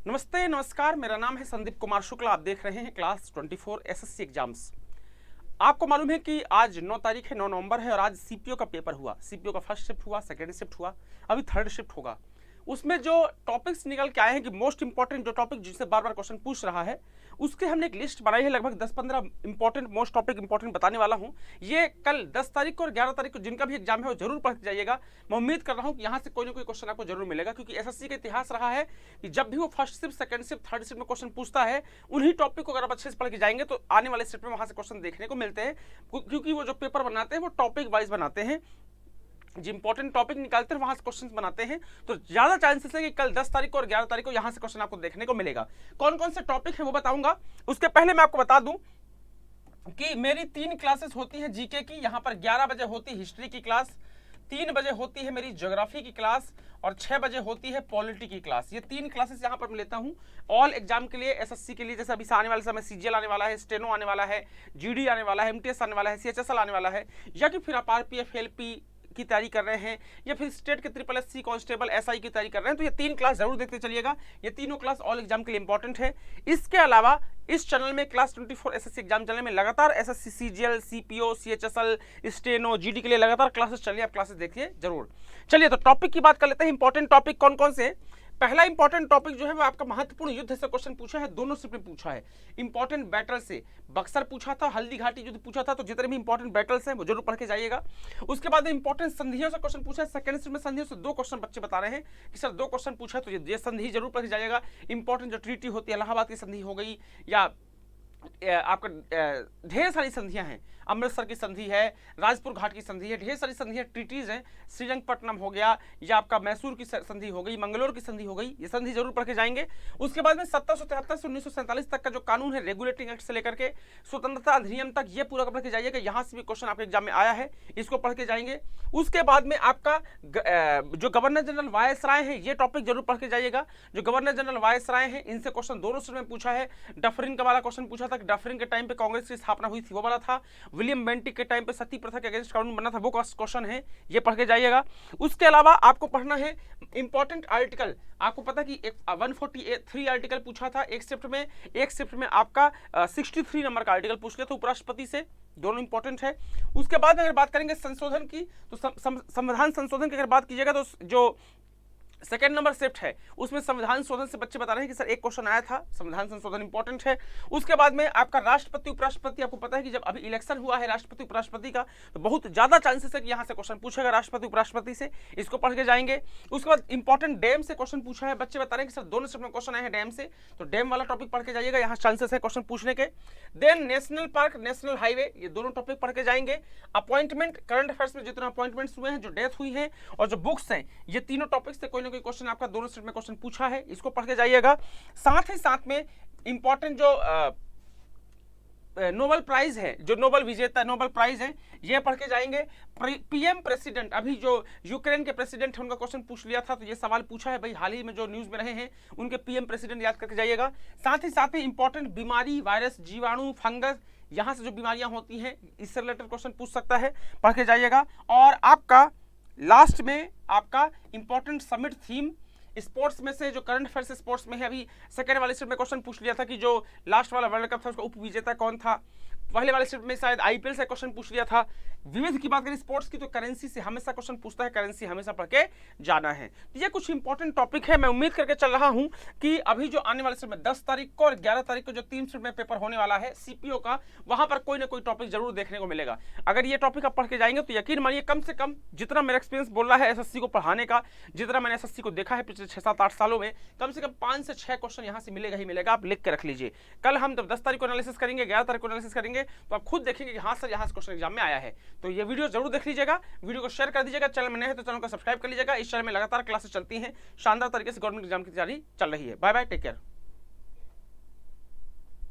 नमस्ते नमस्कार, मेरा नाम है संदीप कुमार शुक्ला। आप देख रहे हैं क्लास 24 एसएससी एग्जाम्स। आपको मालूम है कि आज 9 तारीख है, 9 नवंबर है और आज सीपीओ का पेपर हुआ। सीपीओ का फर्स्ट शिफ्ट हुआ, सेकंड शिफ्ट हुआ, अभी थर्ड शिफ्ट होगा। उसमें जो टॉपिक्स निकल के आए हैं कि मोस्ट इंपॉर्टेंट जो टॉपिक जिससे बार बार क्वेश्चन पूछ रहा है, उसके हमने एक लिस्ट बनाई है। लगभग 10-15 इंपॉर्टेंट मोस्ट टॉपिक इंपॉर्टेंट बताने वाला हूं। ये कल 10 तारीख को और 11 तारीख को जिनका भी एग्जाम है वो जरूर पढ़ के जाइएगा। मैं उम्मीद कर रहा हूं कि यहाँ से कोई ना कोई क्वेश्चन आपको जरूर मिलेगा, क्योंकि एसएससी का इतिहास रहा है कि जब भी वो first shift, second shift, third shift में क्वेश्चन पूछता है, उन्हीं टॉपिक को अगर आप अच्छे से पढ़ के जाएंगे तो आने वाले शिफ्ट में वहां से क्वेश्चन देखने को मिलते हैं, क्योंकि वो जो पेपर बनाते हैं वो टॉपिक वाइज बनाते हैं। जो इंपॉर्टेंट टॉपिक निकालते हैं वहां से क्वेश्चन बनाते हैं, तो ज्यादा चांसेस है कि कल 10 तारीख को और 11 तारीख को यहां से क्वेश्चन आपको देखने को मिलेगा। कौन कौन से टॉपिक है वो बताऊंगा। उसके पहले मैं आपको बता दूं कि मेरी 3 क्लासेस होती हैं जीके की। यहां पर 11 बजे होती है हिस्ट्री की क्लास, 3 बजे होती है मेरी ज्योग्राफी की क्लास और 6 बजे होती है पॉलिटी की क्लास। ये 3 क्लासेस यहाँ पर मैं लेता हूँ ऑल एग्जाम के लिए, एसएससी के लिए। जैसे अभी आने वाले समय सीजीएल आने वाला है, स्टेनो आने वाला है, जीडी आने वाला है, एमटीएस आने वाला है, सीएचएसएल आने वाला है, या कि फिर आप आरपीएफ, एलपी की तैयारी कर रहे हैं, या फिर स्टेट के ट्रिपल एससी कांस्टेबल एसआई की तैयारी कर रहे हैं, तो ये 3 क्लास जरूर देखते चलिएगा। ये तीनों क्लास ऑल एग्जाम के लिए इंपॉर्टेंट है। इसके अलावा इस चैनल में क्लास 24 एसएससी एग्जाम चैनल में लगातार SSC, CGL, CPO, CHSL, steno, GD के लिए लगातार क्लासेस चलिए, आप क्लासेस देखिए जरूर। चलिए तो टॉपिक की बात कर लेते हैं। इंपॉर्टेंट टॉपिक कौन कौन से। पहला इंपॉर्टेंट टॉपिक जो है वो आपका महत्वपूर्ण युद्ध से क्वेश्चन पूछा है, दोनों शिफ्ट में पूछा है। इंपॉर्टेंट बैटल से बक्सर पूछा था, हल्दी घाटी युद्ध पूछा था, तो जितने भी इंपॉर्टेंट बैटल्स हैं वो जरूर पढ़ के जाइएगा। उसके बाद इंपॉर्टेंट संधियों से क्वेश्चन पूछा है। सेकंड शिफ्ट में संधियों से 2 क्वेश्चन बच्चे बता रहे हैं कि सर 2 क्वेश्चन पूछा, तो ये संधि जरूर पढ़ के जाइएगा। इंपॉर्टेंट जो ट्रीटी होती है, इलाहाबाद की संधि हो गई, या आपका ढेर सारी संधियां हैं, अमृतसर की संधि है, राजपुर घाट की संधि है, ढेर सारी संधियां ट्रीटीज हैं। श्रीरंगपट्टनम हो गया, या आपका मैसूर की संधि हो गई, मंगलोर की संधि हो गई, ये संधि जरूर पढ़ के जाएंगे। उसके बाद में 1773 से 1947 तक का जो कानून है, रेगुलेटिंग एक्ट से लेकर के स्वतंत्रता अधिनियम तक, ये पूरा पढ़ के जाइएगा। यहाँ से भी क्वेश्चन आपके एग्जाम में आया है, इसको पढ़ के जाएंगे। उसके बाद में आपका जो गवर्नर जनरल वायसराय है, ये टॉपिक जरूर पढ़ के जाइएगा। जो गवर्नर जनरल वायसराय है, इनसे क्वेश्चन दोनों शिफ्ट में पूछा है। डफरिन का वाला क्वेश्चन पूछा था, डफरिन के टाइम पे कांग्रेस की स्थापना हुई थी, वो वाला था। विलियम बेंटिक के टाइम पे सती प्रथा के अगेंस्ट कानून बना था, वो क्वेश्चन है, ये पढ़ के जाइएगा। उसके अलावा आपको पढ़ना है इंपॉर्टेंट आर्टिकल। आपको पता कि 143 आर्टिकल पूछा था एक शिफ्ट में आपका 63 नंबर का आर्टिकल पूछ लिया था उपराष्ट्रपति से, दोनों इंपॉर्टेंट है। उसके बाद अगर बात करेंगे संशोधन की, तो संविधान संशोधन की अगर बात कीजिएगा तो जो सेकेंड नंबर शिफ्ट है उसमें संविधान संशोधन से बच्चे बता रहे हैं कि सर एक क्वेश्चन आया था, संविधान संशोधन इंपॉर्टेंट है। उसके बाद में आपका राष्ट्रपति उपराष्ट्रपति, आपको पता है कि जब अभी इलेक्शन हुआ है राष्ट्रपति उपराष्ट्रपति का, तो बहुत ज्यादा चांसेस है कि यहां से क्वेश्चन पूछेगा राष्ट्रपति उपराष्ट्रपति से, इसको पढ़ के जाएंगे। उसके बाद इंपॉर्टेंट डैम से क्वेश्चन पूछा है, बच्चे बता रहे हैं कि सर दोनों शिफ्ट में क्वेश्चन आए हैं डैम से, तो डैम वाला टॉपिक पढ़ के जाइएगा, यहाँ चांसेस है क्वेश्चन पूछने के। Then national park, national highway, ये दोनों टॉपिक पढ़ के जाएंगे। अपॉइंटमेंट, करंट अफेयर्स में जितने अपॉइंटमेंट्स हुए हैं, जो डेथ हुई है, और जो बुक्स हैं, ये तीनों टॉपिक से कोई ना कोई क्वेश्चन आपका दोनों में क्वेश्चन पूछा है, इसको पढ़ के जाइएगा। साथ ही साथ में इंपॉर्टेंट जो नोबेल प्राइज है, जो नोबेल विजेता नोबेल प्राइज है, ये पढ़ के जाएंगे। पीएम प्रेसिडेंट, अभी जो यूक्रेन के प्रेसिडेंट है उनका क्वेश्चन पूछ लिया था, तो ये सवाल पूछा है भाई, हाल ही में जो न्यूज में रहे हैं उनके पीएम प्रेसिडेंट याद करके जाइएगा। साथ ही इंपॉर्टेंट बीमारी, वायरस, जीवाणु, फंगस, यहां से जो बीमारियां होती हैं, इससे रिलेटेड क्वेश्चन पूछ सकता है, पढ़ के जाइएगा। और आपका लास्ट में आपका इंपॉर्टेंट समिट थीम, स्पोर्ट्स में से जो करंट अफेयर्स स्पोर्ट्स में है, अभी सेकंड वाले शिफ्ट में क्वेश्चन पूछ लिया था कि जो लास्ट वाला वर्ल्ड कप था उसका उप विजेता कौन था। पहले वाले शिफ्ट में शायद आईपीएल से क्वेश्चन पूछ लिया था। विविध की बात करें स्पोर्ट्स की, तो करेंसी से हमेशा क्वेश्चन पूछता है, करेंसी हमेशा पढ़ के जाना है। तो ये कुछ इंपॉर्टेंट टॉपिक है। मैं उम्मीद करके चल रहा हूं कि अभी जो आने वाले शिफ्ट में 10 तारीख को और 11 तारीख को जो 3 शिफ्ट में पेपर होने वाला है सीपीओ का, वहां पर कोई ना कोई टॉपिक जरूर देखने को मिलेगा। अगर ये टॉपिक आप पढ़ के जाएंगे तो यकीन मानिए कम से कम जितना मेरा एक्सपीरियंस बोल रहा है एसएससी को पढ़ाने का, जितना मैंने एसएससी को देखा है पिछले 6-7-8 सालों में, कम से कम 5 से 6 क्वेश्चन यहाँ से मिलेगा ही मिलेगा। आप लिख के रख लीजिए। कल हम जब 10 तारीख को एनालिसिस करेंगे, 11 तारीख को एनालिसिस करेंगे, तो आप खुद देखेंगे कि हाँ सर यहाँ से क्वेश्चन एग्जाम में आया है। तो ये वीडियो जरूर देख लीजिएगा, वीडियो को शेयर कर दीजिएगा। चैनल में नए हैं तो चैनल को सब्सक्राइब कर लीजिएगा। इस चैनल में लगातार क्लासेस चलती हैं, शानदार तरीके से गवर्नमेंट एग्जाम की तैयारी चल रही है। Bye bye, take care.